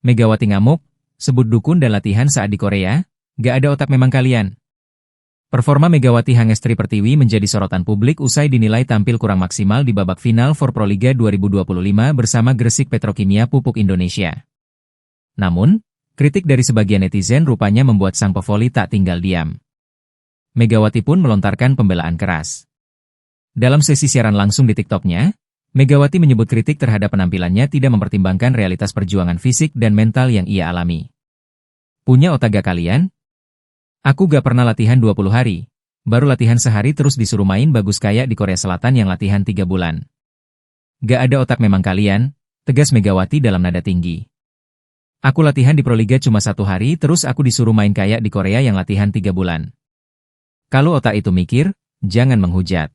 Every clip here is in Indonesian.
Megawati ngamuk, sebut dukun dan latihan saat di Korea, gak ada otak memang kalian. Performa Megawati Hangestri Pertiwi menjadi sorotan publik usai dinilai tampil kurang maksimal di babak final for Proliga 2025 bersama Gresik Petrokimia Pupuk Indonesia. Namun, kritik dari sebagian netizen rupanya membuat sang pevoli tak tinggal diam. Megawati pun melontarkan pembelaan keras. Dalam sesi siaran langsung di TikTok-nya, Megawati menyebut kritik terhadap penampilannya tidak mempertimbangkan realitas perjuangan fisik dan mental yang ia alami. Punya otak gak kalian? Aku gak pernah latihan 20 hari, baru latihan sehari terus disuruh main bagus kayak di Korea Selatan yang latihan 3 bulan. Gak ada otak memang kalian, tegas Megawati dalam nada tinggi. Aku latihan di Proliga cuma 1 hari terus aku disuruh main kayak di Korea yang latihan 3 bulan. Kalau otak itu mikir, jangan menghujat.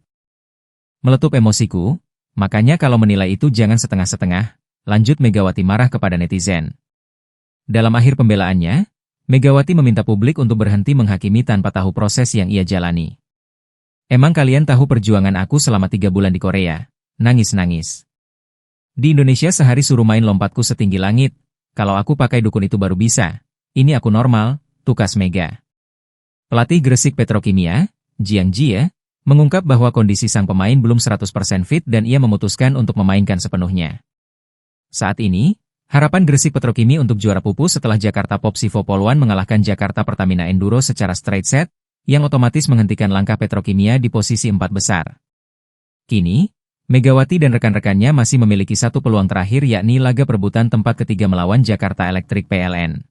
Meletup emosiku, makanya kalau menilai itu jangan setengah-setengah, lanjut Megawati marah kepada netizen. Dalam akhir pembelaannya, Megawati meminta publik untuk berhenti menghakimi tanpa tahu proses yang ia jalani. Emang kalian tahu perjuangan aku selama 3 bulan di Korea? Nangis-nangis. Di Indonesia sehari suruh main lompatku setinggi langit, kalau aku pakai dukun itu baru bisa. Ini aku normal, tukas Mega. Pelatih Gresik Petrokimia, Jiang Jie, mengungkap bahwa kondisi sang pemain belum 100% fit dan ia memutuskan untuk memainkan sepenuhnya. Saat ini, harapan Gresik Petrokimia untuk juara pupus setelah Jakarta Popsivo Poluan mengalahkan Jakarta Pertamina Enduro secara straight set, yang otomatis menghentikan langkah Petrokimia di posisi 4 besar. Kini, Megawati dan rekan-rekannya masih memiliki satu peluang terakhir yakni laga perebutan tempat ketiga melawan Jakarta Electric PLN.